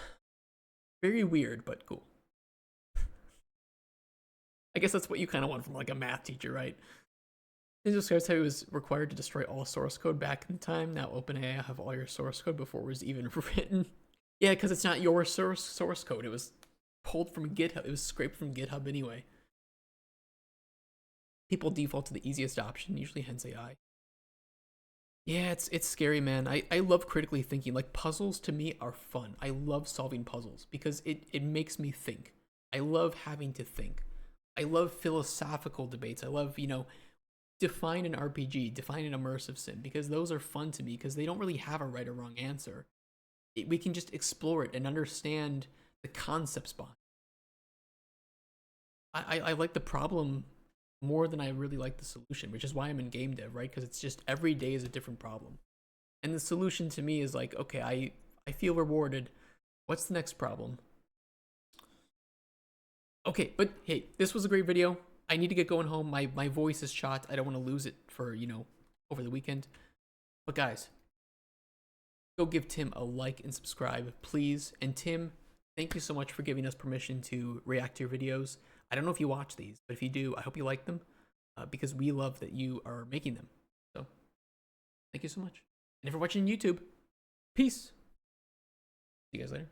Very weird, but cool. I guess that's what you kind of want from like a math teacher, right? Ninja Scarce how he was required to destroy all source code back in time. Now OpenAI have all your source code before it was even written. Yeah, because it's not your source code. It was pulled from GitHub. It was scraped from GitHub anyway. People default to the easiest option, usually hence AI. Yeah, it's scary, man. I love critically thinking. Like, puzzles to me are fun. I love solving puzzles because it makes me think. I love having to think. I love philosophical debates. I love, define an RPG, define an immersive sim, because those are fun to me because they don't really have a right or wrong answer. We can just explore it and understand the concepts behind it. I like the problem more than I really like the solution, which is why I'm in game dev, right? Because it's just every day is a different problem. And the solution to me is like, okay, I feel rewarded. What's the next problem? Okay, but hey, this was a great video. I need to get going home. My voice is shot. I don't want to lose it for, over the weekend. But guys, go give Tim a like and subscribe, please. And Tim, thank you so much for giving us permission to react to your videos. I don't know if you watch these, but if you do, I hope you like them because we love that you are making them. So thank you so much. And if you're watching YouTube, peace. See you guys later.